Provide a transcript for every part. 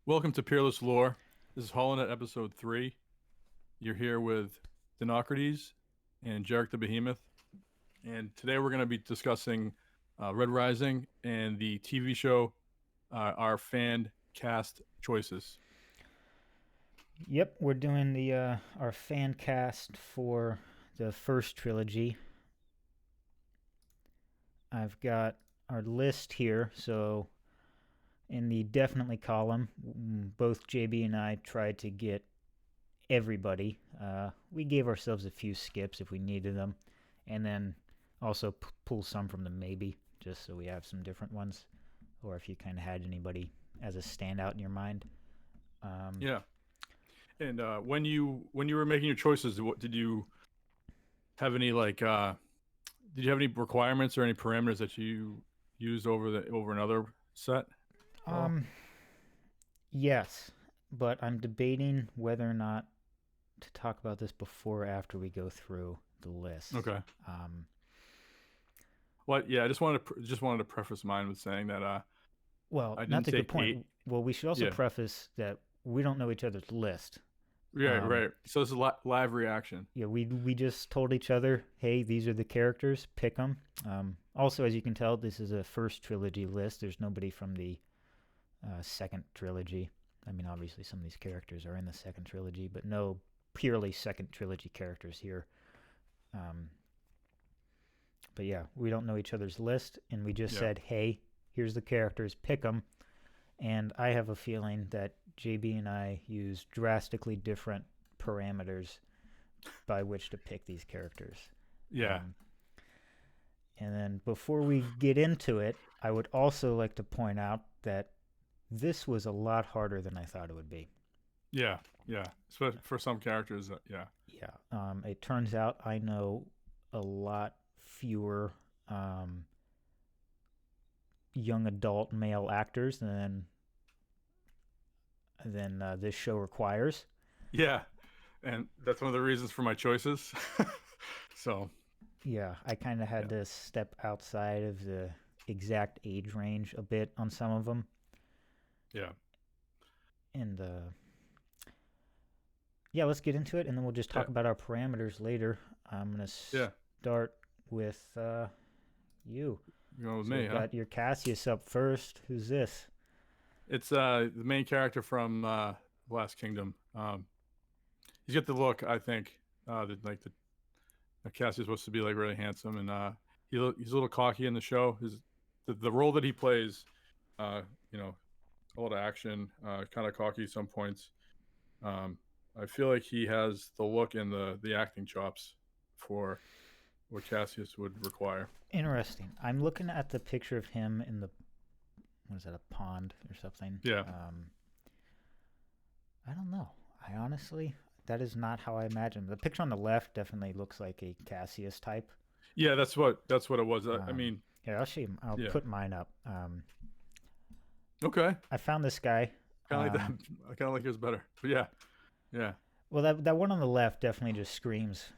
Welcome to Peerless Lore. This is Holonet episode 3. You're here with Dinocrates and Jarek the Behemoth. And today we're going to be discussing Red Rising and the TV show, our fan cast choices. Yep, we're doing the our fan cast for the first trilogy. I've got our list here, so in the definitely column, both JB and I tried to get everybody. We gave ourselves a few skips if we needed them, and then also pull some from the maybe, just so we have some different ones, or if you kind of had anybody as a standout in your mind. Yeah. And when you were making your choices, what did you have any did you have any requirements or any parameters that you used over another set? Oh, Um, yes, but I'm debating whether or not to talk about this before or after we go through the list. okay. Um, Well, yeah, I just wanted to preface mine with saying that well, I that's didn't a good take point. eight. Well, we should also Yeah, preface that we don't know each other's list. right, Um, right. So it's a live reaction. yeah, we just told each other, hey, these are the characters, pick them. Also, as you can tell, this is a first trilogy list. There's nobody from the second trilogy. I mean, obviously, some of these characters are in the second trilogy, but no purely second trilogy characters here. Um, but yeah, we don't know each other's list, and we just Yeah, said, hey, here's the characters, pick them. And I have a feeling that JB and I use drastically different parameters by which to pick these characters. yeah, Um, and then before we get into it, I would also like to point out that this was a lot harder than I thought it would be. yeah, yeah. Especially for some characters, yeah, Yeah. It turns out I know a lot fewer young adult male actors than this show requires. yeah. And that's one of the reasons for my choices. So Yeah, I kind of had yeah, to step outside of the exact age range a bit on some of them, yeah, and yeah, let's get into it, and then we'll just yeah, talk about our parameters later. I'm gonna yeah. start with you. You going with So me, we've huh? got your Cassius up first. Who's this? It's the main character from Last Kingdom. He's got the look, I think. Cassie's supposed to be like really handsome, and he's a little cocky in the show. The role that he plays, uh, you know, a lot of action, kind of cocky at some points. Um, I feel like he has the look and the acting chops for what Cassius would require. Interesting. I'm looking at the picture of him in the what is that, a pond or something? Yeah, I don't know. I honestly, that is not how I imagined. The picture on the left definitely looks like a Cassius type. yeah, that's what it was. I Um, mean, Here, I'll show you. I'll yeah, put mine up. okay, I found this guy. kind of like that. I kind of like yours better. But yeah, yeah, Well, that one on the left definitely just screams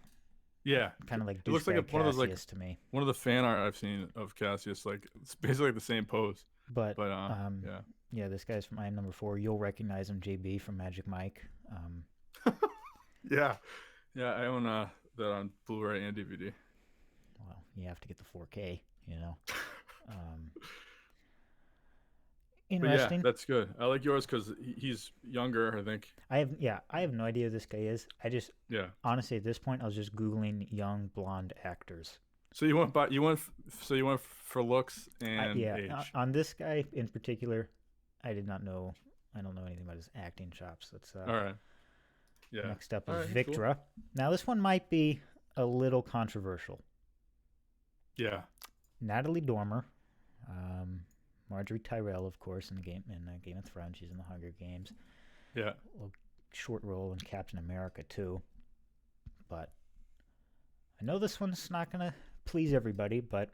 yeah. kind of like It looks like douchebag one of those Cassius to me. one of the fan art I've seen of Cassius. Like it's basically the same pose. But But yeah, yeah, this guy's from item number 4. You'll recognize him, JB from Magic Mike. yeah, yeah. I own that on Blu-ray and DVD. Well, you have to get the 4K. Um, But yeah, Interesting. that's good. I like yours because he's younger. I think. I have no idea who this guy is. I just Yeah. honestly at this point I was just googling young blonde actors. So you went for looks and age. On this guy in particular, I did not know. I don't know anything about his acting chops. Let's All right. Yeah. Next up All is right. Cool. Victra. Now this one might be a little controversial. Yeah. Natalie Dormer, um, Marjorie Tyrell, of course, in the Game of Thrones. She's in the Hunger Games. Yeah. A little short role in Captain America too. But I know this one's not gonna please everybody, but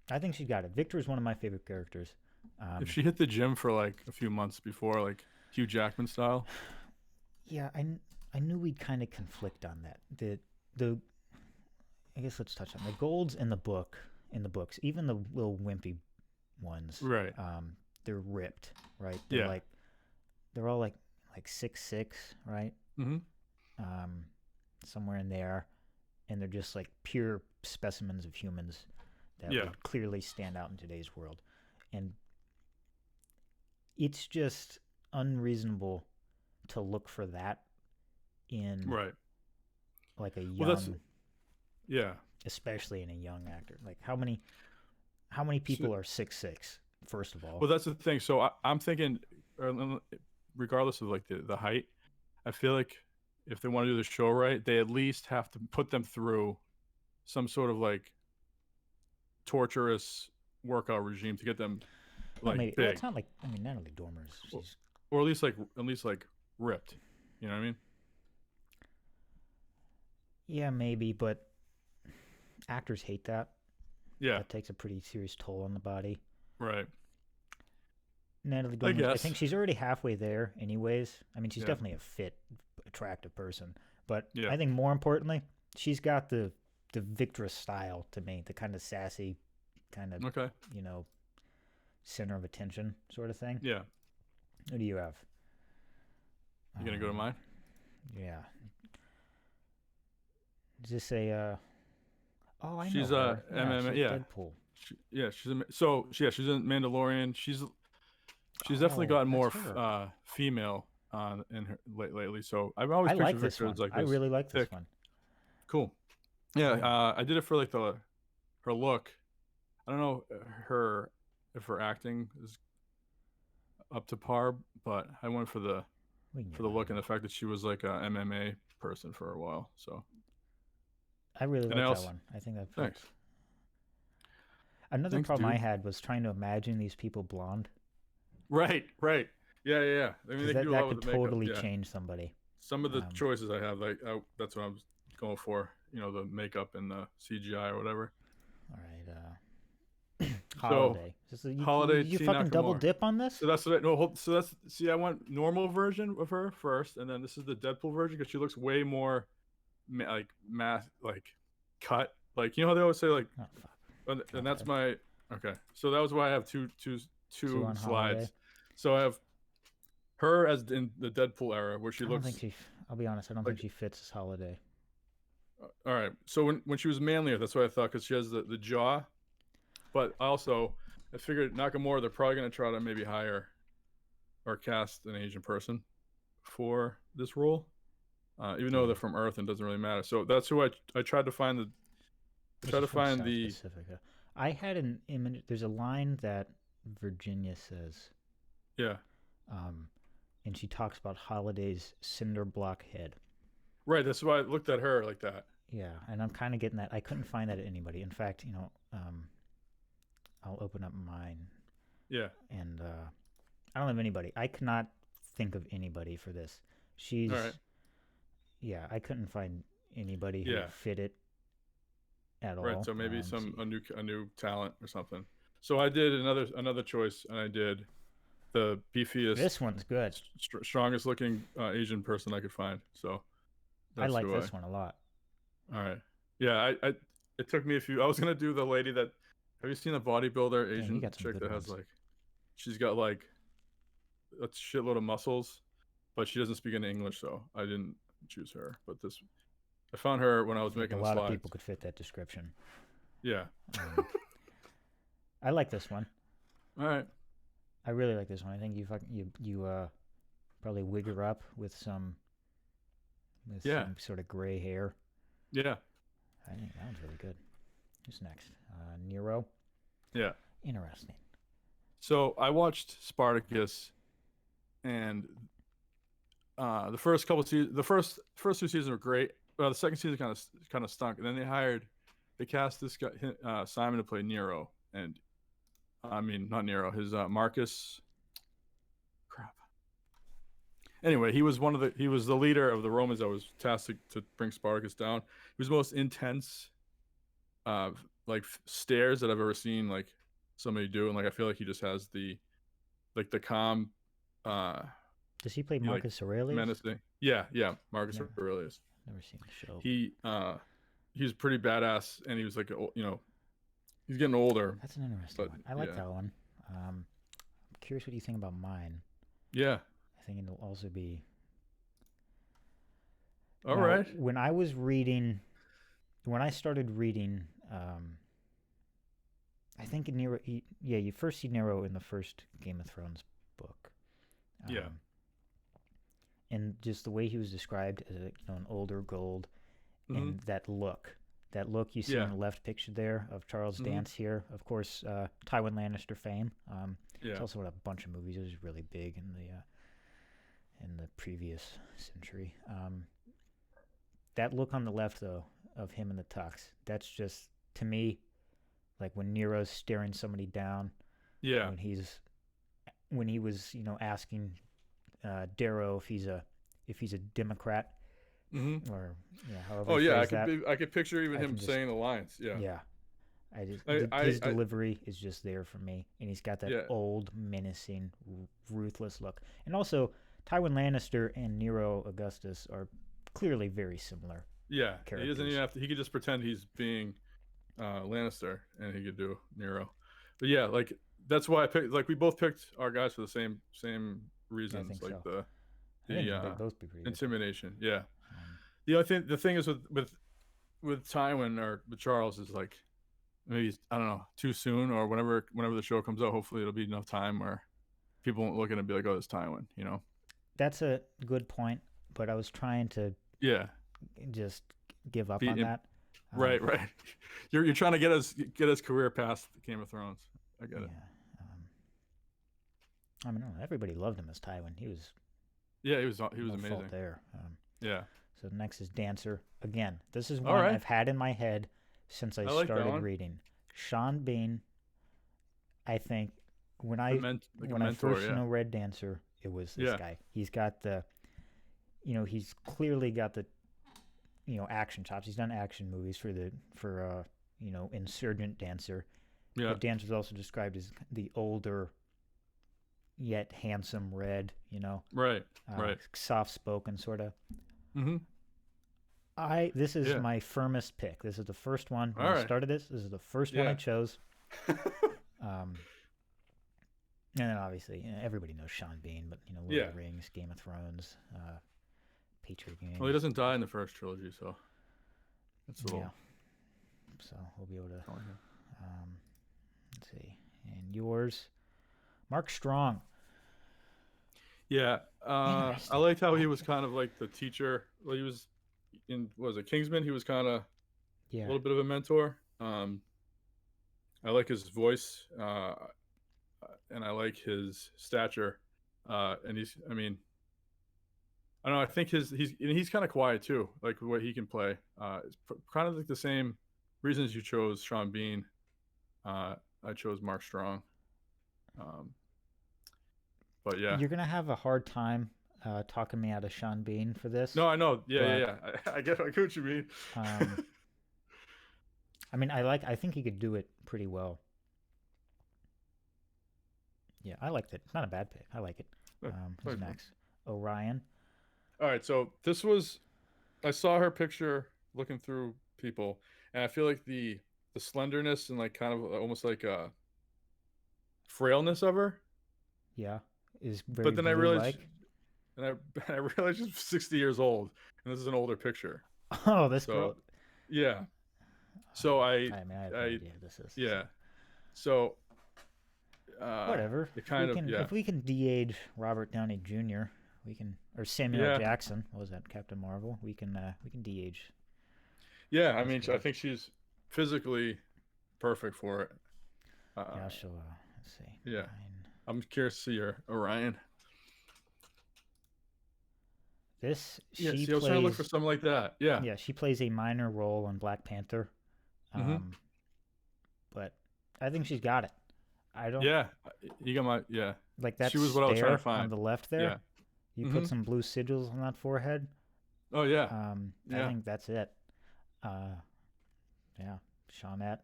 I think she got it. Victor is one of my favorite characters. If Um, she hit the gym for like a few months before, like Hugh Jackman style. yeah, I knew we'd kind of conflict on that. The I guess let's touch on the golds in the books, even the little wimpy ones. Right. They're ripped, right? They're Yeah. like they're all like 6'6", right? Mm-hmm. Um, somewhere in there, and they're just like pure specimens of humans that Yeah. would clearly stand out in today's world, and it's just unreasonable to look for that in Right. like a Well, that's young, yeah. especially in a young actor. Like how many So, people are 6'6", first of all? well, that's the thing. So I'm thinking, regardless of like the height, I feel like if they want to do the show right, they at least have to put them through some sort of like torturous workout regime to get them Well, like maybe. Well, big, it's not like, I mean, Natalie Dormer's. or, She's or at least like ripped. You know what I mean? yeah, maybe, but actors hate that. Yeah. That takes a pretty serious toll on the body. Right. Natalie I Dormer, I guess. think she's already halfway there, anyways. I mean, she's Yeah. definitely a fit, attractive person, but Yeah. I think more importantly, she's got the Victra style to me, the kind of sassy, kind of Okay. center of attention sort of thing. Yeah. Who do you have? You gonna go to mine? Yeah. Is this a? Oh, I know She's her. MMA. She's Yeah. Deadpool. She's in Mandalorian. She's definitely gotten more female in her lately. So I've always I pictured like this Victor one. as like I this really like this thick. one. Cool. Yeah. I did it for like her look. I don't know if her acting is up to par, but I went for the look and the fact that she was like a MMA person for a while. So I really like that one. I think that fits. Thanks. Another Thanks, problem dude. I had was trying to imagine these people blonde. Right. Yeah. I mean, they That, do a that lot with could the makeup. totally Yeah. change somebody. Some of the choices I have, like that's what I'm going for. The makeup and the CGI or whatever. All right. Holiday. Holiday. You T. fucking Nakamura. double dip on this? So that's what. I went normal version of her first, and then this is the Deadpool version because she looks way more like cut. Like how they always say like, Oh, fuck. and that's my okay. So that was why I have two slides. Holiday. So I have her as in the Deadpool era where she looks. I'll be honest. I don't think she fits as Holiday. All right. So when she was manlier, that's what I thought because she has the jaw. But also, I figured Nakamura, they're probably going to try to maybe hire or cast an Asian person for this role, even though they're from Earth and it doesn't really matter. So that's who I tried to find Pacifica. I had an image. There's a line that Virginia says. Yeah. And she talks about Holiday's cinder block head. Right. That's why I looked at her like that. Yeah, and I'm kind of getting that. I couldn't find that at anybody. In fact, I'll open up mine. Yeah. And I don't have anybody. I cannot think of anybody for this. She's. All right. Yeah, I couldn't find anybody who fit it at all. Right. So maybe a new talent or something. So I did another choice, and I did the beefiest. This one's good. Strongest looking Asian person I could find. So I like this one a lot. All right. Yeah, it took me a few. I was gonna do the lady that. Have you seen the bodybuilder Asian chick that has she's got like a shitload of muscles, but she doesn't speak any English, so I didn't choose her. But I found her when I was making the slides. A lot of people could fit that description. Yeah. I like this one. All right. I really like this one. I think you probably wig her up with some sort of gray hair. Yeah. I think that one's really good. Who's next? Nero. Yeah. Interesting. So I watched Spartacus, and the first couple seasons, the first two seasons were great. The second season kind of stunk, and then they cast this guy Simon to play Nero, and I mean not Nero, his Marcus. Crap. Anyway, he was the leader of the Romans that was tasked to bring Spartacus down. He was the most intense, stares that I've ever seen somebody do, and I feel like he just has the calm. Does he play Marcus Aurelius? Menacing. Yeah, Marcus Aurelius. Never seen the show. He's pretty badass, and he was he's getting older. That's an interesting one. I like that one. I'm curious what you think about mine. Yeah. I think it'll also be. All Now, right. when I was reading, when I started reading, I think Nero. You first see Nero in the first Game of Thrones book. Yeah. And just the way he was described as an older gold, and that look you see in the left picture there of Charles Dance here, of course, Tywin Lannister fame. He's also in a bunch of movies. He was really big in the previous century. That look on the left, though, of him in the tux, that's just, to me, like when Nero's staring somebody down. Yeah. When he was, asking Darrow if he's a Democrat, or however. Oh yeah, that. I could picture even him saying the lines. Yeah. Yeah. His delivery is just there for me, and he's got that old, menacing, ruthless look. And also, Tywin Lannister and Nero Augustus are clearly very similar. Yeah, characters. He doesn't even have to. He could just pretend he's being Lannister, and he could do Nero. But yeah, like that's why I picked. Like we both picked our guys for the same reasons, like so. the both be pretty intimidation. Good. Yeah. The thing is with Tywin or with Charles is like maybe, I don't know, too soon, or whenever the show comes out, hopefully it'll be enough time where people won't look at it and be like, oh, it's Tywin, That's a good point, but I was trying to just give up on that. Right. You're trying to get his career past Game of Thrones. I get it. I mean, everybody loved him as Tywin. He was. Yeah, he was amazing there. Yeah. So next is Dancer. Again, this is one I've had in my head since I started reading. Sean Bean, I think, when I first read Dancer, it was this guy. He's got the, he's clearly got the, action chops. He's done action movies for Insurgent Dancer. Yeah. But Dancer's also described as the older, yet handsome Red, Right. soft-spoken sort of. This is my firmest pick. This is the first one. When I started this is the first one I chose. And then obviously, everybody knows Sean Bean, but Lord of the Rings, Game of Thrones, Patriot Games. Well, he doesn't die in the first trilogy, so that's a little. Yeah. So we'll be able to. Let's see, and yours, Mark Strong. Yeah, I liked how he was kind of like the teacher. Well, he was Kingsman? He was kind of a little bit of a mentor. I like his voice, and I like his stature. And I don't know. I think he's kind of quiet too, like what he can play. It's kind of like the same reasons you chose Sean Bean. I chose Mark Strong. But yeah, you're gonna have a hard time talking me out of Sean Bean for this. No, I know. Yeah. I get what you mean. I think he could do it pretty well. Yeah, I liked it. It's not a bad pick. I like it. Who's next? Orion. All right, so I saw her picture looking through people, and I feel like the slenderness and like kind of almost like a frailness of her. Yeah. Is very. But then I realized, she's 60 years old, and this is an older picture. Oh, this girl. Yeah. So I have no idea who this is. Yeah. So. Whatever. If we can de-age Robert Downey Jr., we can, or Samuel L. Jackson. What was that? Captain Marvel. We can de-age. Yeah, I think she's physically perfect for it. Let's see. Yeah. I'm curious to see her, Orion. I was trying to look for something like that. Yeah. Yeah, she plays a minor role in Black Panther. But I think she's got it. Yeah, you got my Like that. She was what I was trying to find on the left there. Yeah. You put some blue sigils on that forehead. Oh yeah. I think that's it. Yeah, Shawnette.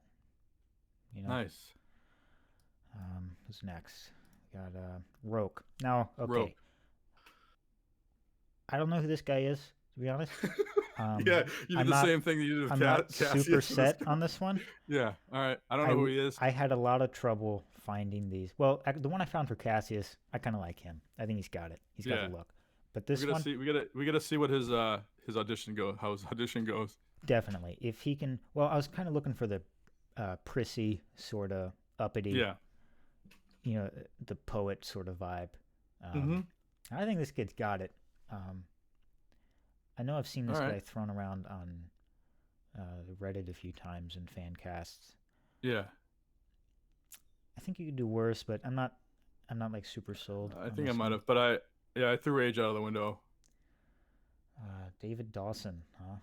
Nice. Who's next? We got Roke. Now, okay. Roke. I don't know who this guy is. to be honest. Yeah, you I'm did the not, same thing that you did with I'm not Cassius. super set on this one. Yeah, all right. I don't know who he is. I had a lot of trouble finding these. Well, the one I found for Cassius, I kind of like him. I think he's got it. He's got Yeah, the look. But this we gotta one, see. We gotta see what his audition goes. How his audition goes. definitely. If he can, well, I was kind of looking for the prissy sort of uppity, Yeah. the poet sort of vibe. Mm-hmm. I think this kid's got it. I know I've seen this All right. guy thrown around on Reddit a few times in fan casts. Yeah. I think you could do worse, but I'm not like super sold. I on think I this might one. have, but I threw age out of the window. David Dawson, huh?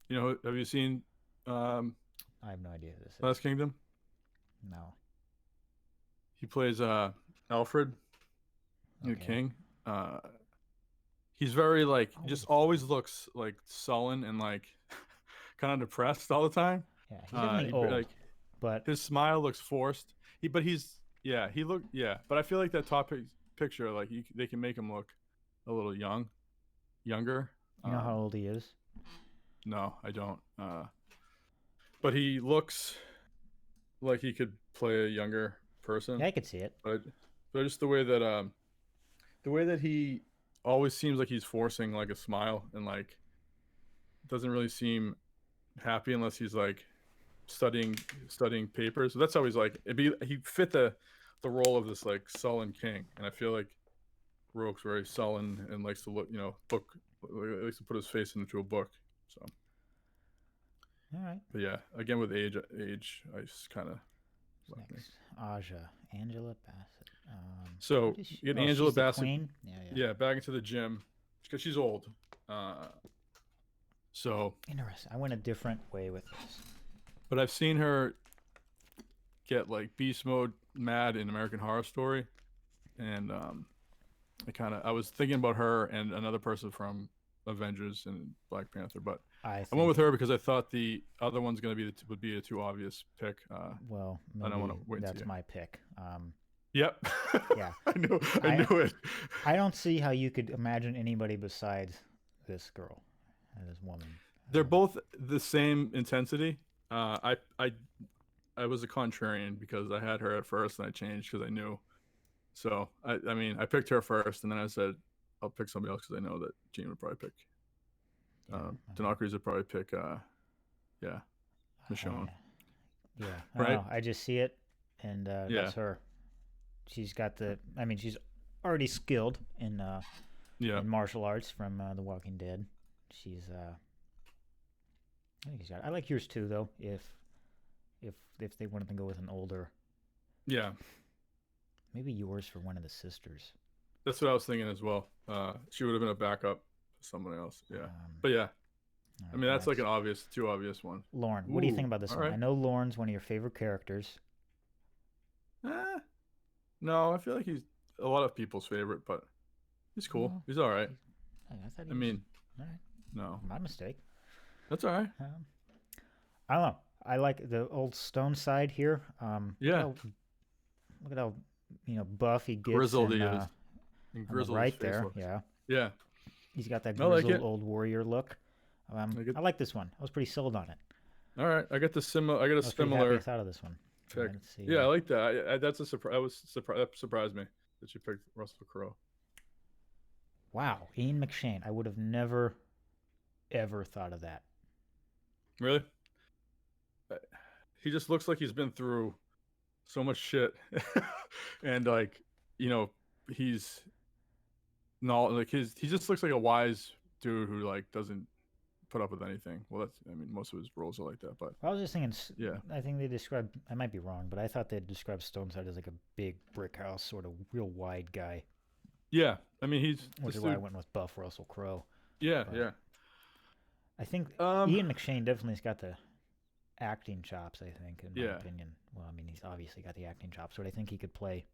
You know, have you seen I have no idea who this is. Last Kingdom? No. He plays Alfred, the Okay. king. He's very like just always looks like sullen and like kind of depressed all the time. Yeah, he's definitely old, like but his smile looks forced. But I feel like that top picture, like they can make him look a little younger. you know how old he is? No, I don't. But he looks like he could play a younger person. Yeah, I could see it. But just the way that he always seems like he's forcing like a smile and like doesn't really seem happy unless he's like studying papers. So that's how he's like. He fit the role of this like sullen king, and I feel like Rourke's very sullen and likes to look, likes to put his face into a book. So. All right. But yeah, again with age, I just kind of. Next, Angela Bassett. So you get Angela she's the Bassett. queen? Yeah, back into the gym because she's old. So. Interesting. I went a different way with this. But I've seen her get like beast mode mad in American Horror Story, and I was thinking about her and another person from Avengers and Black Panther, but I went with her because I thought the other one's gonna would be a too obvious pick. Well, maybe I don't want to wait. That's my pick. Yep. Yeah. I knew it. I don't see how you could imagine anybody besides this girl, this woman. They're both the same intensity. I was a contrarian because I had her at first and I changed because I knew. So I picked her first and then I said I'll pick somebody else because I know that Gene would probably pick. Denocrates would probably pick. Michonne. Yeah. Right. I just see it, and that's her. She's got she's already skilled in martial arts from The Walking Dead. She's I think he's got. I like yours too, though. If they wanted to go with an older, yeah, maybe yours for one of the sisters. That's what I was thinking as well. She would have been a backup to someone else. Yeah, but yeah, that's like an too obvious one. Lorn, what do you think about this one? Right. I know Lorn's one of your favorite characters. No, I feel like he's a lot of people's favorite, but he's cool. Well, he's all right. All right. No, my mistake. That's all right. I don't know. I like the old stone side here. Yeah. Look at how buff he gets. Grizzled he is. And grizzled right there. Looks. Yeah. Yeah. He's got that grizzled old warrior look. I like this one. I was pretty sold on it. All right. I got a similar. I thought of this one. Pick. Yeah, I like that. That's a surprise. That surprised me that you picked Russell Crowe. Wow, Ian McShane. I would have never, ever thought of that. Really? He just looks like he's been through so much shit, and he's not like he just looks like a wise dude who like doesn't put up with anything. Well, most of his roles are like that. But I was just thinking. Yeah, I think they described. I might be wrong, but I thought they described Stoneside as like a big brick house, sort of real wide guy. Yeah, which is why I went with buff Russell Crowe. Yeah, yeah. I think Ian McShane definitely has got the acting chops. I think, in my opinion. Well, he's obviously got the acting chops, but I think he could play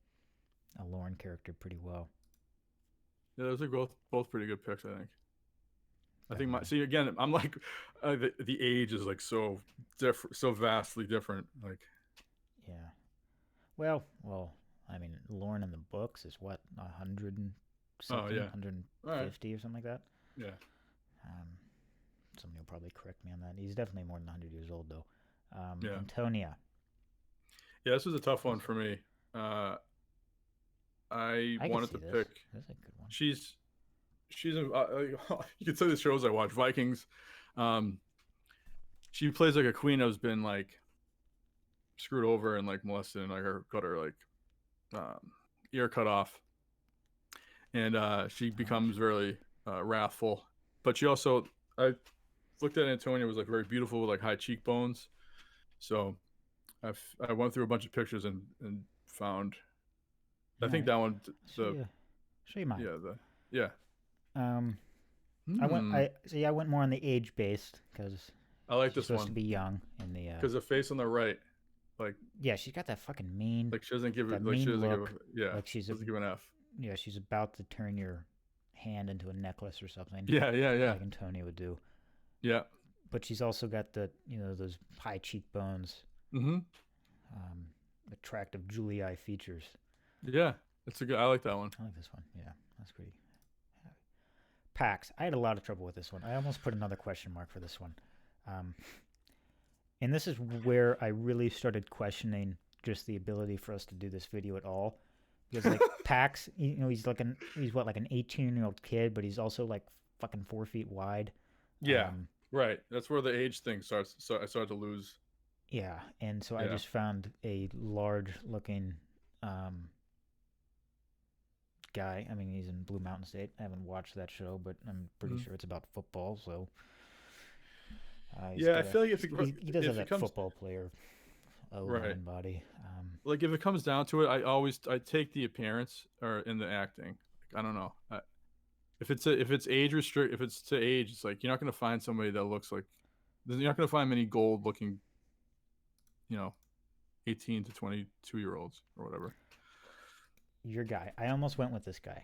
a Lorn character pretty well. Yeah, those are both pretty good picks. I think. I think again, I'm like, the age is like so different, so vastly different. Like, yeah. Well, Lorn in the books is what 100 and something, 150 or something like that. Yeah. Somebody will probably correct me on that. He's definitely more than 100 years old, though. Yeah. Antonia. Yeah, this was a tough one for me. I I could wanted see to this. pick. That's a good one. She's you can say the shows I watch. Vikings. She plays like a queen who's been like screwed over and like molested and like got her like ear cut off, and she becomes really wrathful. But she also, I looked at Antonia, was like very beautiful with like high cheekbones. So I went through a bunch of pictures and found. I think that one. Show you mine. Yeah. I went more on the age based because I like she's this supposed one to be young in the. because the face on the right, like yeah, she's got that fucking mean. she doesn't give that it like she mean doesn't look, give like she's doesn't give an F. Yeah, she's about to turn your hand into a necklace or something. Yeah. Like Antonia would do. Yeah. But she's also got the those high cheekbones. Mm-hmm. Attractive Julie eye features. Yeah, it's a good. I like that one. I like this one. Yeah, that's pretty. Pax. I had a lot of trouble with this one. I almost put another question mark for this one. And this is where I really started questioning just the ability for us to do this video at all. Because like Pax, he's like an 18-year-old kid, but he's also like fucking 4 feet wide. Yeah, right. That's where the age thing starts. So I started to lose. Yeah, and so I just found a large-looking guy. I mean, he's in Blue Mountain State. I haven't watched that show, but I'm pretty sure it's about football. So I feel like he does have that football player line body. Like if it comes down to it, I take the appearance or in the acting. Like, I don't know. If it's age restrict, if it's to age, it's like you're not gonna find somebody that looks like. You're not gonna find many gold looking. 18 to 22-year-olds or whatever. Your guy. I almost went with this guy.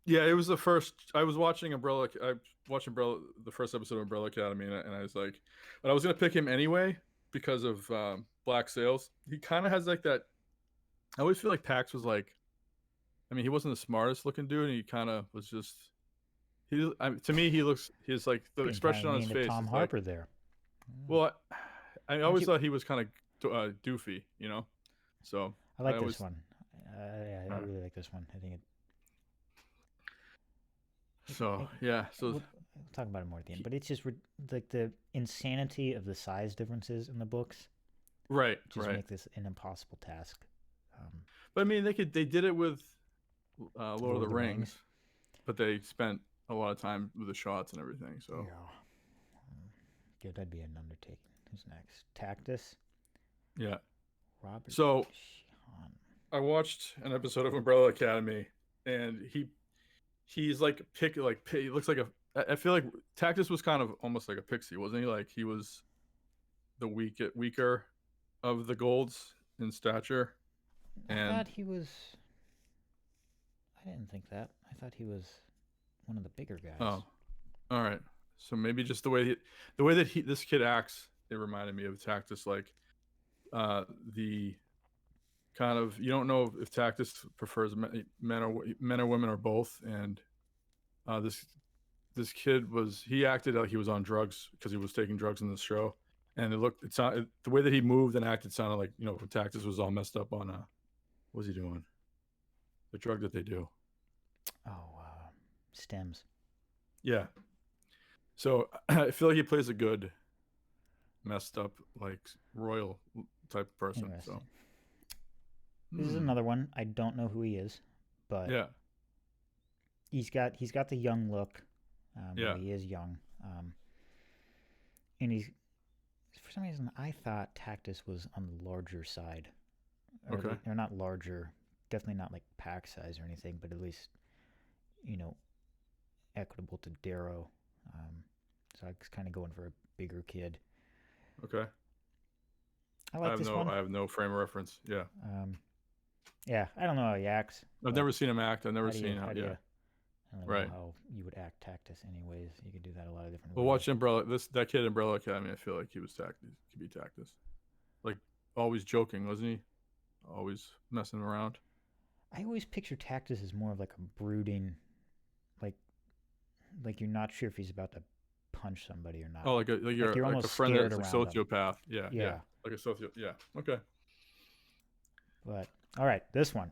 Yeah, it was the first. I was watching Umbrella. I watched Umbrella, the first episode of Umbrella Academy, and I was like, but I was gonna pick him anyway because of Black Sails. He kind of has like that. I always feel like Pax was like, I mean, he wasn't the smartest looking dude, and he kind of was just. To me, he's like the expression on his face. Tom Harper there. Well, I always thought he was kind of doofy, So I like this one. I really like this one. I think it. So yeah, so we'll talk about it more at the end. But it's just like the insanity of the size differences in the books. Right. Just make this an impossible task. But I mean, they did it with Lord of the Rings, but they spent a lot of time with the shots and everything. So yeah, that'd be an undertaking. Who's next? Tactus. Yeah. Robert. So Sheehan. I watched an episode of Umbrella Academy, and he's like he looks like I feel like Tactus was kind of almost like a pixie, wasn't he? Like he was the weaker of the golds in stature. And I thought he was. I didn't think that. I thought he was one of the bigger guys. Oh, all right. So maybe just the way that this kid acts, it reminded me of Tactus. Like the kind of, you don't know if Tactus prefers men or women or both, and this kid he acted like he was on drugs because he was taking drugs in this show, and the way that he moved and acted sounded like Tactus was all messed up on what was he doing? The drug that they do. Oh, stems. Yeah. So I feel like he plays a good, messed up, like royal type of person. So this is another one. I don't know who he is, but yeah, he's got the young look. Yeah, he is young. And he's, for some reason, I thought Tactus was on the larger side. Okay. Or not larger, definitely not like pack size or anything, but at least, equitable to Darrow. So I was kind of going for a bigger kid. Okay. I like this one. I have no frame of reference. Yeah. Yeah, I don't know how he acts. I've never seen him act. I've never seen how. Yeah. I don't know how you would act Tactus anyways. You could do that a lot of different ways. Well, watch Umbrella. That kid in Umbrella Academy, I feel like he was Tactus. Could be Tactus. Like, always joking, wasn't he? Always messing around. I always picture Tactus as more of like a brooding, like, like you're not sure if he's about to punch somebody or not. Oh, like you're you're like a almost friend scared that's like around him. sociopath. Yeah, yeah, Yeah. like a socio. Yeah, okay. But all right, this one,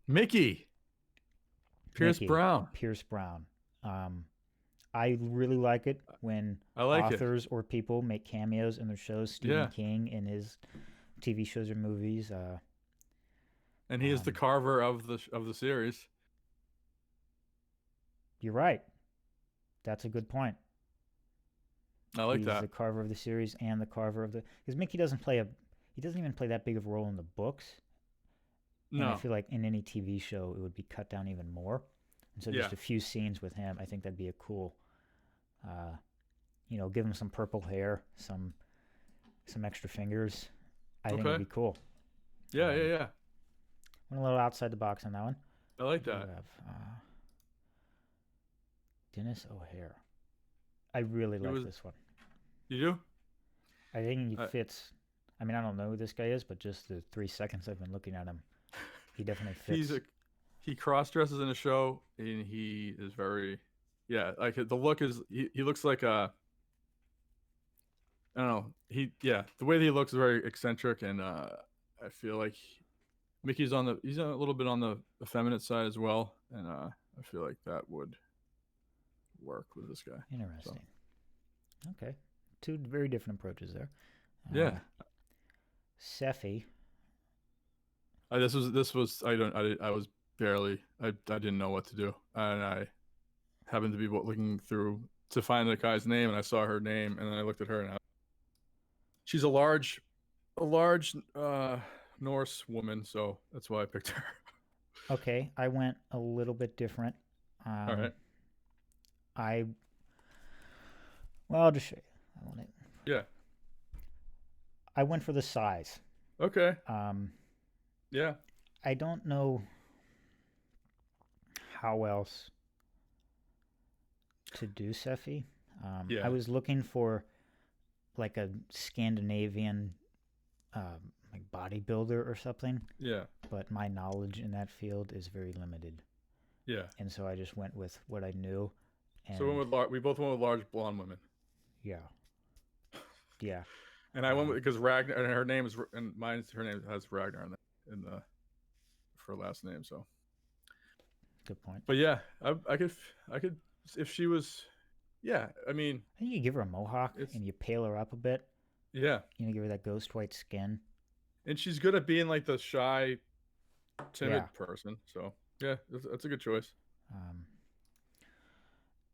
Mickey, Pierce Mickey, Brown. Pierce Brown. I really like it when I like it. authors or people make cameos in their shows. Stephen King in his TV shows or movies. And he is the carver of the series. You're right. That's a good point. I like that. He's the carver of the series and the carver of the, because Mickey doesn't even play that big of a role in the books. And No. I feel like in any TV show it would be cut down even more. And so just a few scenes with him, I think that'd be a cool, give him some purple hair, some extra fingers. I think it'd be cool. Yeah, yeah. Went a little outside the box on that one. I like that. We have Dennis O'Hare. I really like this one. You do? I think he fits. I mean, I don't know who this guy is, but just the 3 seconds I've been looking at him, he definitely fits. He cross dresses in a show, and he is very, like the look is he looks like a. I don't know. The way that he looks is very eccentric, and I feel like Mickey's he's a little bit on the effeminate side as well, and I feel like that would work with this guy. Interesting. So. Okay, 2 very different approaches there. Yeah. Seffi. This was I was barely I didn't know what to do, and I happened to be looking through to find the guy's name, and I saw her name, and then I looked at her, and she's a large Norse woman, so that's why I picked her. Okay, I went a little bit different. All right. I'll just show you. Yeah. I went for the size. Okay. Yeah. I don't know how else to do Seffi. I was looking for like a Scandinavian like bodybuilder or something. Yeah. But my knowledge in that field is very limited. Yeah. And so I just went with what I knew. And so we both went with large blonde women. Yeah. Yeah. And I went with, because Ragnar, and her name is, and her name has Ragnar in the for last name. So. Good point. But yeah, I could if she was, I mean. I think you give her a mohawk and you pale her up a bit. Yeah. Give her that ghost white skin. And she's good at being like the shy, timid person. So yeah, that's a good choice.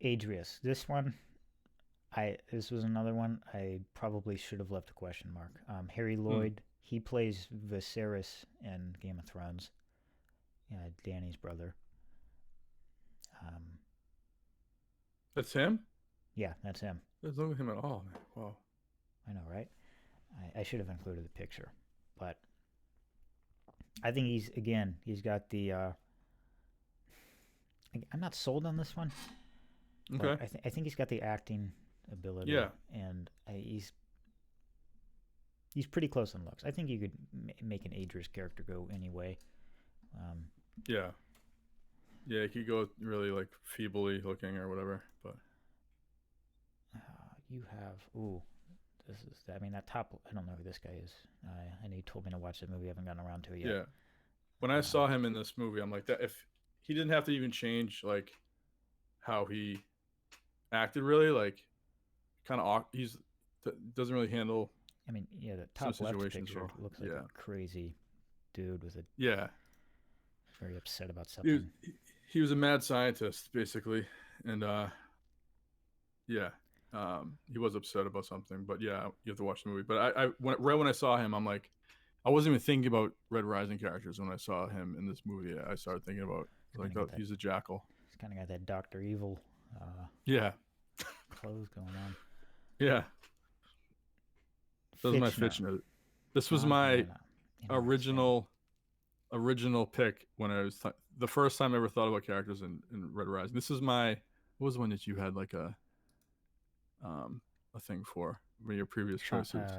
Adrius. This was another one I probably should have left a question mark. Harry Lloyd, he plays Viserys in Game of Thrones. Dany's brother. That's him? Yeah, that's him. Doesn't look like him at all, man. Wow. I know, right? I should have included the picture, but I think he's got the. I'm not sold on this one. Okay. I think he's got the acting ability. Yeah. And he's pretty close in looks. I think you could make an Adrius character go anyway. Yeah. Yeah, he could go really like feebly looking or whatever, but. You have that top. I don't know who this guy is. I know you told me to watch the movie. I haven't gotten around to it yet. Yeah. When I saw him in this movie, I'm like, that if he didn't have to even change like how he acted, really, like kind of doesn't really handle. I mean, the top left picture looks like a crazy dude with a very upset about something. He was a mad scientist, basically, and he was upset about something. But you have to watch the movie. But right when I saw him, I'm like, I wasn't even thinking about Red Rising characters when I saw him in this movie. I started thinking about he's a Jackal. He's kind of got that Dr. Evil. Clothes going on. Yeah. This was my Fitchner. This was my original pick when I was the first time I ever thought about characters in Red Rising. This is what was the one that you had like a thing for one of your previous choices?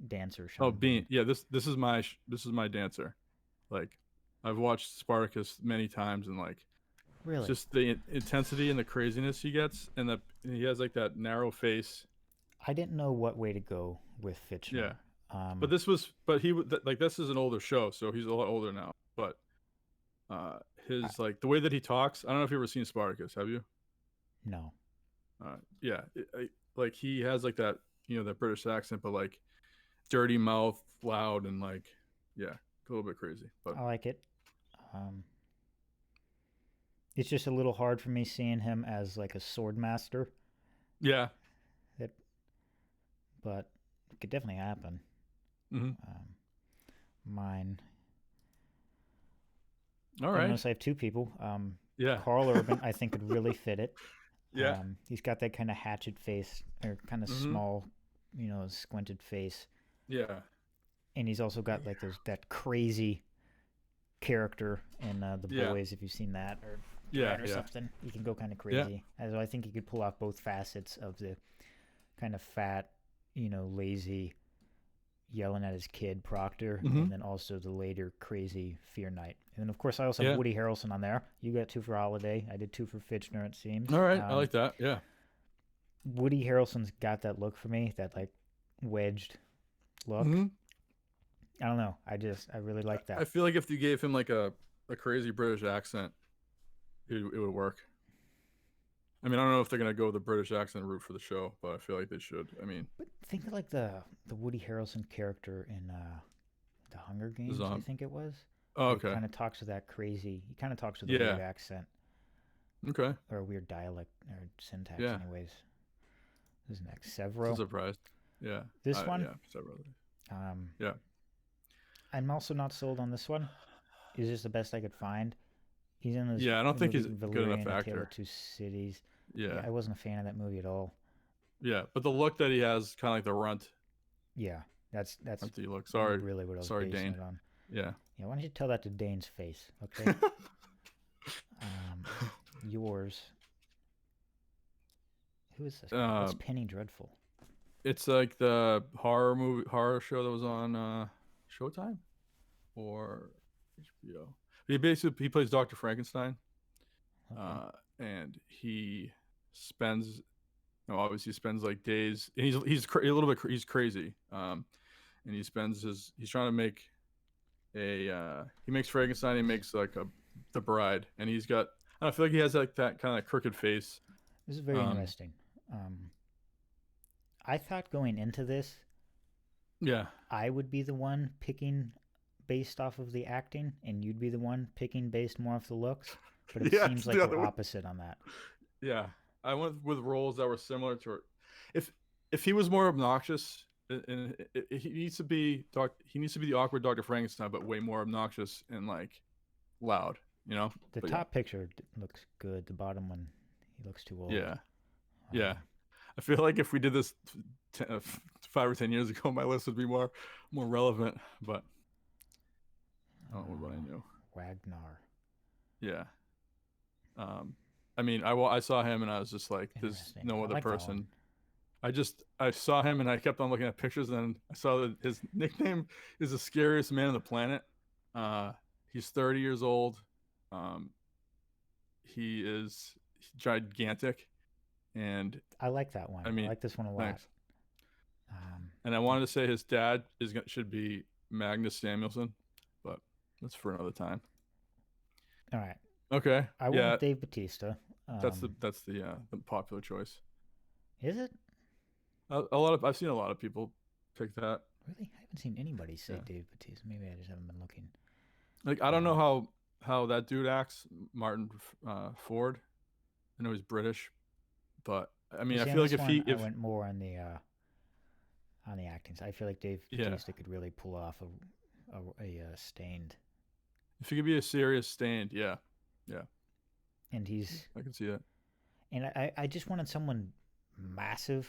Dancer. Oh, Bean. Yeah, this is my dancer. Like, I've watched Spartacus many times, and like Really? Just the intensity and the craziness he gets, and he has like that narrow face. I didn't know what way to go with Yeah, Fitchner. but like this is an older show, so he's a lot older now. But uh, I, his like the way that he talks. I don't know if you've ever seen Spartacus. Have you? no. Yeah, like he has like that that British accent, but like dirty mouth, loud, and like yeah, a little bit crazy. But I like it. Um, it's just a little hard for me seeing him as like a sword master. yeah. That, but it could definitely happen. Mm-hmm. Um, mine. All I right. notice I have two people. Yeah. Carl Urban, I think, could really fit it. Yeah. He's got that kind of hatchet face, or kind of Mm-hmm. small, squinted face, Yeah. and he's also got like that crazy character in The Yeah. Boys. If you've seen that or Yeah. Dread or Yeah. something, he can go kind of Yeah. crazy. So I think he could pull off both facets of the kind of fat, lazy, yelling at his kid Proctor, Mm-hmm. and then also the later crazy Fear Knight. And then of course I also have Yeah. Woody Harrelson on there. You got two for Holiday. I did two for Fitchner. It seems. All right. I like that. Yeah. Woody Harrelson's got that look for me, that like wedged look. Mm-hmm. I don't know. I really like that. I feel like if you gave him like a crazy British accent, it would work. I mean, I don't know if they're gonna go the British accent route for the show, but I feel like they should. I mean, But think of like the Woody Harrelson character in the Hunger Games, I think it was. oh, He okay. kind of talks with that crazy. He kind of talks with a Yeah. weird accent Okay. or a weird dialect or syntax, Yeah. anyways. Who's next? I'm Sevro. surprised. Yeah. This one. Yeah. Several. Um, Yeah. I'm also not sold on this one. He's just the best I could find. He's in this Yeah. I don't think movie he's a good Valerian, enough A Tale actor. of Two Cities. Yeah. I wasn't a fan of that movie at all. Yeah. But the look that he has, kind of like the runt. Yeah, that's Runty look. Sorry. really what I was Sorry, basing Dane. it on. Yeah. Yeah, why don't you tell that to Dane's face, okay? Yours. Who is this guy? What's Penny Dreadful? It's like the horror show that was on Showtime or HBO. He plays Dr. Frankenstein, Okay. and he spends obviously spends like days. And he's a little bit he's crazy, and he's trying to make he makes Frankenstein. He makes like the bride, and I feel like he has like that kind of crooked face. This is very interesting. I thought going into this, Yeah. I would be the one picking based off of the acting, and you'd be the one picking based more off the looks. But it Yeah, seems it's like the we're other way. opposite on that. Yeah, I went with roles that were similar to her. If he was more obnoxious, and he needs to be the awkward Dr. Frankenstein, but way more obnoxious and like loud, The But top picture looks good. The bottom one, he looks too old. yeah, yeah. I feel like if we did this 5 or 10 years ago, my list would be more relevant. But what I knew. Ragnar. Yeah. I mean, I saw him and I was just like, there's Interesting. no I other like that person. one. I saw him and I kept on looking at pictures, and then I saw that his nickname is the scariest man on the planet. He's 30 years old. He is gigantic, and I like that one. I mean, I like this one a lot. thanks. And I wanted to say his dad should be Magnus Samuelson, but that's for another time. All right. Okay. I went with Dave Bautista. That's the popular choice. Is it? I've seen a lot of people pick that. Really? I haven't seen anybody say Dave Bautista. Maybe I just haven't been looking. Like, I don't know how that dude acts, Martin Ford. I know he's British, but I mean, I feel like I went more on the acting. I feel like Dave Bautista could really pull off a Stained. If he could be a serious Stained, yeah. And I can see that. And I just wanted someone massive.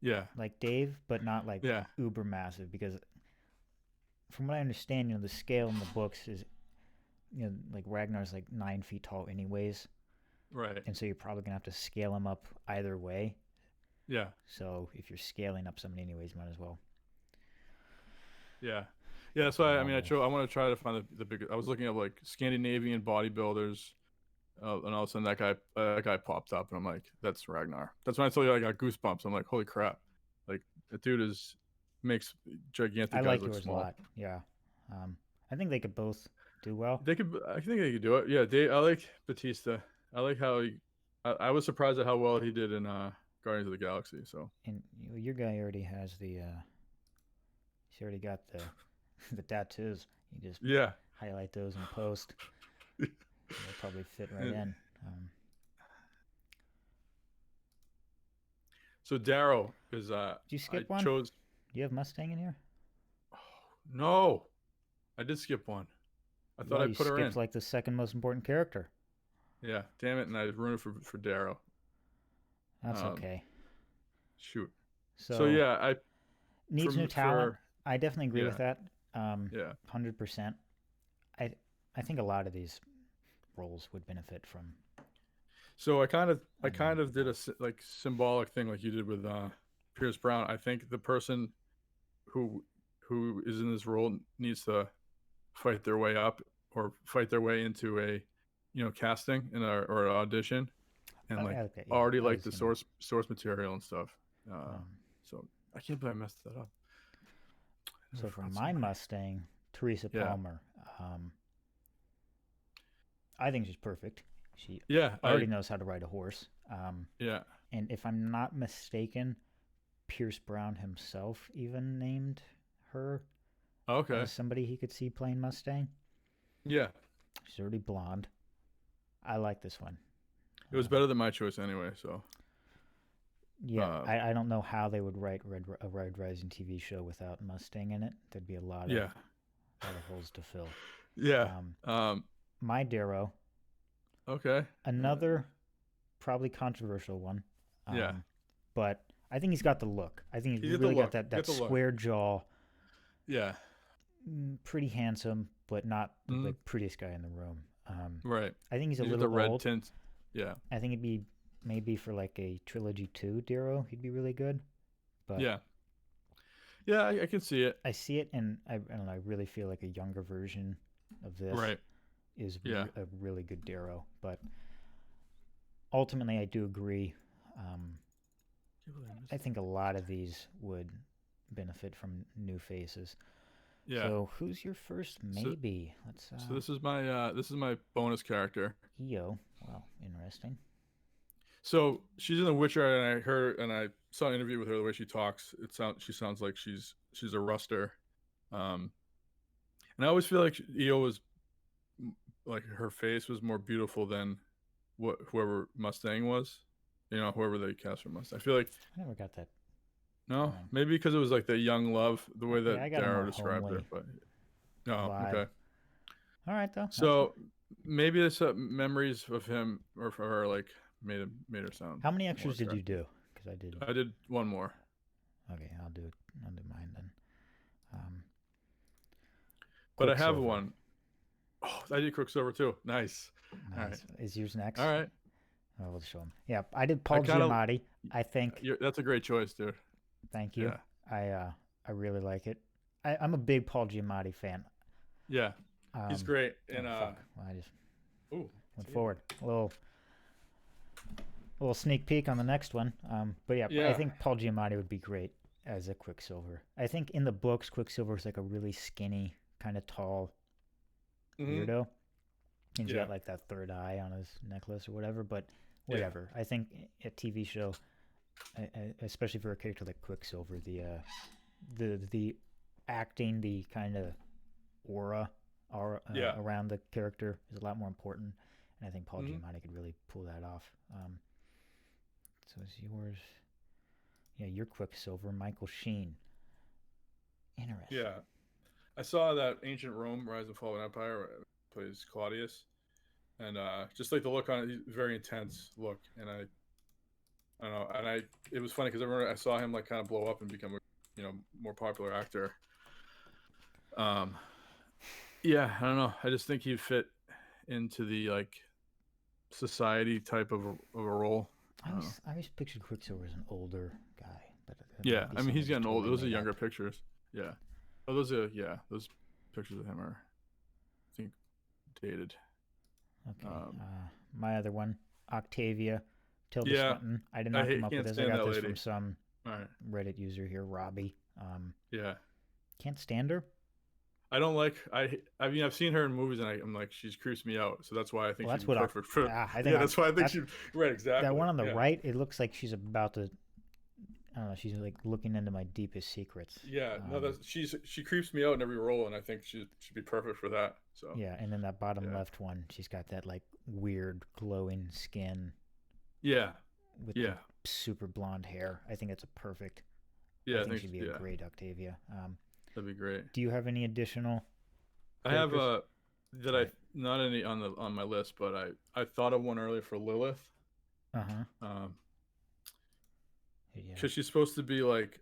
Yeah. Like Dave, but not like uber massive, because from what I understand, the scale in the books is, like Ragnar's like 9 feet tall anyways. Right. And so you're probably gonna have to scale him up either way. Yeah. So if you're scaling up somebody anyways, might as well. Yeah. Yeah, that's why I want to try to find the bigger. I was looking at like Scandinavian bodybuilders, and all of a sudden that guy popped up, and I'm like, that's Ragnar. That's when I told you I got goosebumps. I'm like, holy crap, like that dude makes gigantic I guys like look yours small. a lot. Yeah. I think they could both do well. I think they could do it. Yeah, I like Batista. I like how I was surprised at how well he did in Guardians of the Galaxy. So And your guy already has the. He's already got the the tattoos. You just yeah. highlight those in post. They'll probably fit right in. So Darrow is Did you skip I one? chose. Do you have Mustang in here? Oh, no, I did skip one. I thought Yeah, I you put her skipped in. like the second most important character. Yeah, damn it, and I ruined it for Darrow. That's okay. Shoot. So So yeah, needs new talent. for I definitely agree with yeah that. yeah. 100%. I I think a lot of these roles would benefit from. So I kind Unknown of did people. a like symbolic thing like you did with Pierce Brown. I think the person who is in this role needs to fight their way up or fight their way into a casting or an audition and like Okay, yeah, already I like was the gonna. source material and stuff. Um, So I can't believe I messed that up. so for my Mustang, Teresa Yeah. Palmer, I think she's perfect. She Yeah, already knows how to ride a horse. yeah. And if I'm not mistaken, Pierce Brown himself even named her Okay. as somebody he could see playing Mustang. Yeah. She's already blonde. I like this one. It was better than my choice anyway, so. Yeah, I don't know how they would write a Red Rising TV show without Mustang in it. There'd be a lot of holes to fill. Yeah. My Darrow. Okay. Another probably controversial one. Yeah. But I think he's got the look. I think he's He's really got the that square jaw. Yeah. Pretty handsome, but not the prettiest guy in the room. Right. I think he's a the little red old. tint. Yeah. I think it'd be maybe for like a trilogy 2 Darrow, he'd be really good. But yeah. Yeah, I can see it. I see it, and I don't know, I really feel like a younger version of this is a really good Darrow. But ultimately, I do agree. I think a lot of these would benefit from new faces. Yeah. So who's your first maybe? So this is my bonus character. EO. Well, interesting. So she's in The Witcher, and I saw an interview with her. The way she talks, she sounds like she's a ruster. And I always feel like EO was like her face was more beautiful than whoever Mustang was. Whoever they cast for Mustang. I feel like I never got that. No, maybe because it was like the young love, the way that Darrow described homely it. But no, vibe. okay. All right, though. So maybe it's memories of him or for her like made her sound. How many extras did you do? Because I did. I did one more. Okay, I'll do mine then. But I have one. Oh, I did Quicksilver too. Nice. All right. Is yours next? All right. Oh, we'll show him. Yeah, I did Paul Giamatti. I think that's a great choice, dude. Thank you. Yeah. I really like it. I'm a big Paul Giamatti fan. Yeah, he's great. And well, I just went forward. A little sneak peek on the next one. But yeah, I think Paul Giamatti would be great as a Quicksilver. I think in the books, Quicksilver is like a really skinny, kind of tall weirdo. And he's got like that third eye on his necklace or whatever. But whatever. I think a TV show, especially for a character like Quicksilver, the acting, the kind of aura around the character is a lot more important, and I think Paul Giamatti could really pull that off. So it's yours. Yeah, your Quicksilver, Michael Sheen. Interesting. Yeah, I saw that Ancient Rome: Rise and Fall of an Empire plays Claudius, and just like the look on it, very intense look, and I don't know, and it was funny because I remember I saw him like kind of blow up and become a more popular actor. Yeah, I don't know. I just think he'd fit into the like society type of a role. I always pictured Quicksilver as an older guy, but yeah, I mean he's getting old. Those are younger pictures. Yeah, those pictures of him are, I think, dated. Okay, my other one, Octavia, Tilda Yeah, Swinton. I did not come up with can't this. I stand got that this lady. from some All right. Reddit user here, Robbie. Yeah. Can't stand her. I don't like. I mean, I've seen her in movies, and I'm like, she creeps me out. So that's why I think Well, she'd that's be what perfect for. I think. Yeah, that's why I think that's, she. Right, exactly. that one on the yeah. right, it looks like she's about to. I don't know. She's like looking into my deepest secrets. Yeah, no, she creeps me out in every role, and I think she'd be perfect for that. So Yeah, and then that bottom left one, she's got that like weird glowing skin. Yeah. With the super blonde hair. I think it's a perfect. Yeah, I think she'd be a great Octavia. That'd be great. Do you have any additional? I have I not any on my list, but I thought of one earlier for Lilith. Because she's supposed to be like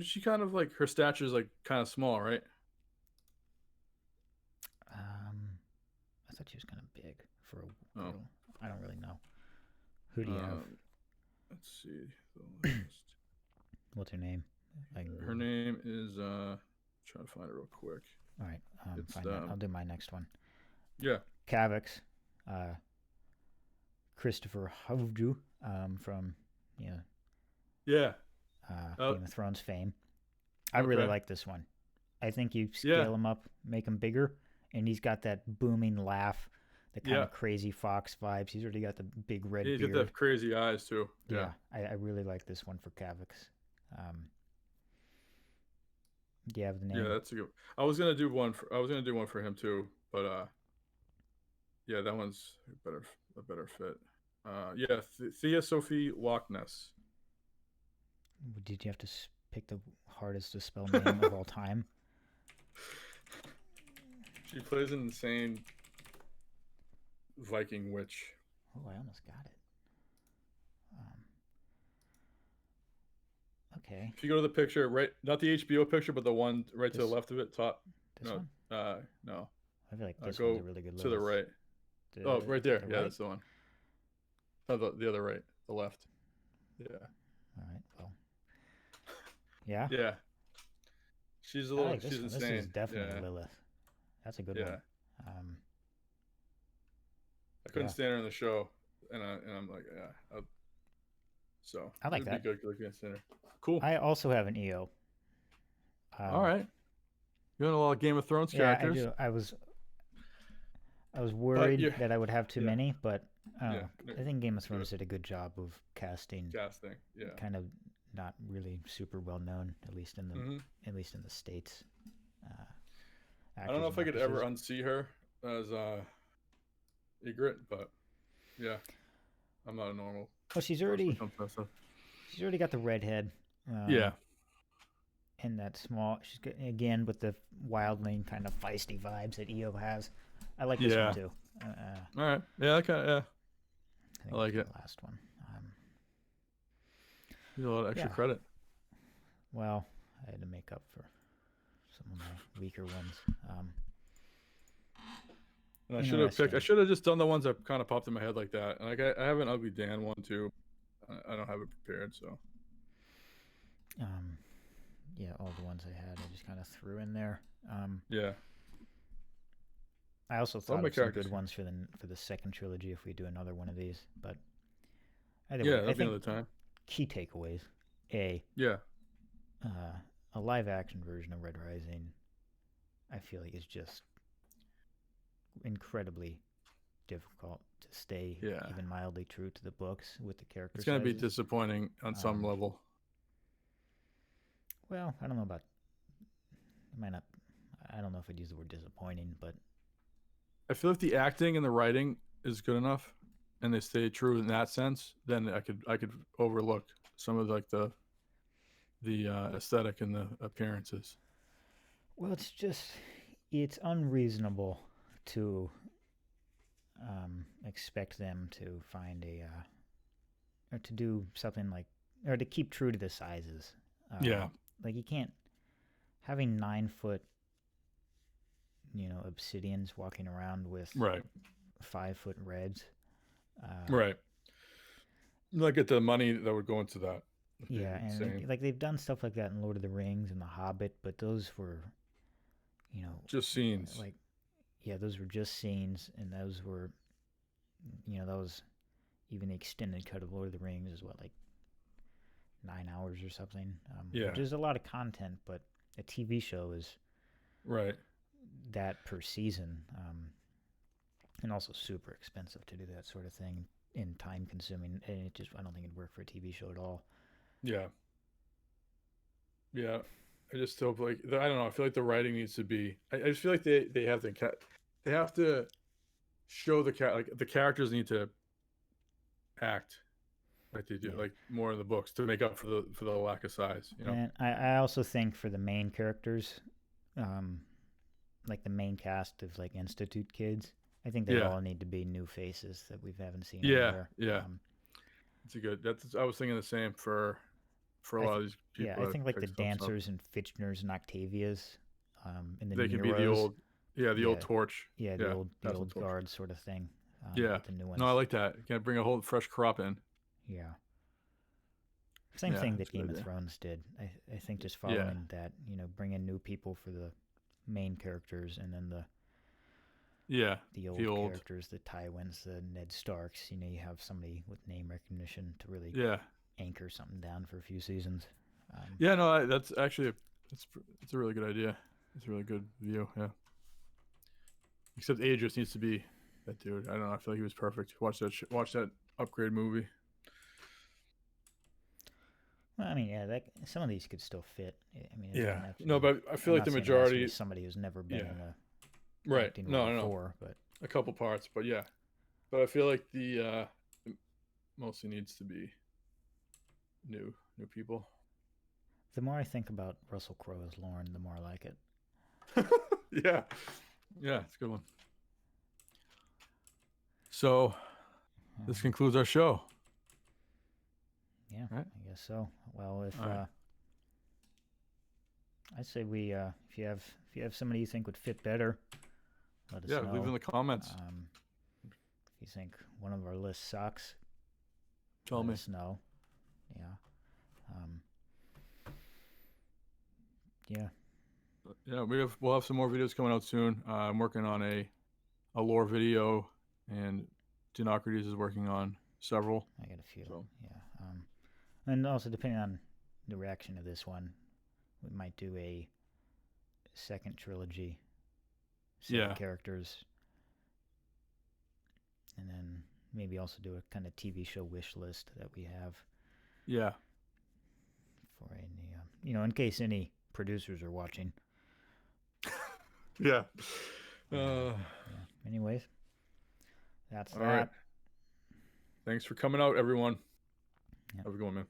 she kind of like her stature is like kind of small, right? I thought she was kind of big for a girl. I don't really know. Who do you have? Let's see. What's her name? Her name is trying to find it real quick. All right, find that. I'll do my next one. Yeah. Kavix, Christopher Hovdu, from Yeah. Game of Thrones fame. I really like this one. I think you scale him up, make him bigger, and he's got that booming laugh, the kind of crazy fox vibes. He's already got the big red beard. He's got the crazy eyes too. Yeah, I really like this one for Kavix. Do you have the name? Yeah, that's a good. I was gonna do one for him too, but yeah, that one's a better fit. Yeah, Thea Sophie Loch Ness. Did you have to pick the hardest to spell name of all time? She plays an insane Viking witch. Oh, I almost got it. Okay. If you go to the picture, right, not the HBO picture, but the one right to the left of it, top. This one? No. I feel like this one's a really good to the right. Right there. Yeah, that's the one. No, the other right. The left. Yeah. All right. Well. Yeah. Yeah. She's a little. Like she's insane. This is definitely Lilith. That's a good one. I couldn't stand her in the show, and I'm like, so I like that. Be good looking at center. Cool. I also have an EO. All right. You want a lot of Game of Thrones characters? Yeah, I do. I was worried that I would have too many, but I think Game of Thrones did a good job of casting. Yeah. Kind of not really super well known, at least in the States. I don't know if I could ever unsee her as Ygritte, but yeah, I'm not a normal. Well, she's already got the redhead. And that small. She's got, again with the wildling kind of feisty vibes that EO has. I like this one too. All right. Yeah, I like it. The last one. You get a lot of extra credit. Well, I had to make up for some of my weaker ones. And I should have just done the ones that kind of popped in my head like that. And like I have an Ugly Dan one too. I don't have it prepared, so. Yeah, all the ones I had, I just kind of threw in there. Yeah. I also thought of some good ones for the second trilogy if we do another one of these, but either way, that'll be another time. Key takeaways: a live action version of Red Rising, I feel like is just incredibly difficult to stay even mildly true to the books with the characters. It's going to be disappointing on some level. Well, I don't know about. It might not. I don't know if I'd use the word disappointing, but I feel if the acting and the writing is good enough, and they stay true in that sense, then I could overlook some of like the aesthetic and the appearances. Well, it's unreasonable to expect them to find or to do something like, or to keep true to the sizes. Like you can't, having 9-foot, obsidians walking around with 5-foot reds. Right. Look at the money that would go into that. Yeah, and like they've done stuff like that in Lord of the Rings and The Hobbit, but those were, just scenes. Those were just scenes, and those were, you know, that was even the extended cut of Lord of the Rings is what, like 9 hours or something. Yeah. Which is a lot of content, but a TV show is Right. that per season, and also super expensive to do that sort of thing and time consuming. And it just, I don't think it'd work for a TV show at all. Yeah. Yeah. I just hope like I don't know. I feel like the writing needs to be. I just feel like they have to show like the characters need to act like they do, Yeah. like more in the books to make up for the lack of size. You know. And I also think for the main characters, like the main cast of like Institute kids, I think they all need to be new faces that we haven't seen anywhere. Yeah. It's a good. I was thinking the same for a lot of these people. Yeah, I think like the dancers and Fitchners and Octavias, and the they can be the Neros. old, the old torch. Yeah, the old guard sort of thing. Yeah, the new ones. No, I like that. You can bring a whole fresh crop in. Yeah. Same thing that Game of Thrones did. I think just following that, you know, bring in new people for the main characters, and then the old characters, the Tywins, the Ned Starks. You know, you have somebody with name recognition to really anchor something down for a few seasons. No, that's actually it's a really good idea. It's a really good view. Yeah. Except Adrius needs to be that dude. I don't know. I feel like he was perfect. Watch that Upgrade movie. Well, I mean, some of these could still fit. I mean, no, but I feel like the majority somebody who's never been in a right. No, but a couple parts, but but I feel like the mostly needs to be new people. The more I think about Russell Crowe as Lorn, the more I like it. yeah, it's a good one. So this concludes our show. Yeah, right? I guess so. Well, if right. I'd say we if you have somebody you think would fit better, let us know. Yeah, leave in the comments. If you think one of our lists sucks, let us know. We'll have some more videos coming out soon. I'm working on a lore video, and Dinocrates is working on several. I got a few. So. And also depending on the reaction of this one, we might do a second trilogy. 7 characters. And then maybe also do a kind of TV show wish list that we have. Yeah. For any, in case any producers are watching. Yeah. Anyways, that's all that. Right. Thanks for coming out, everyone. Have a good one, man.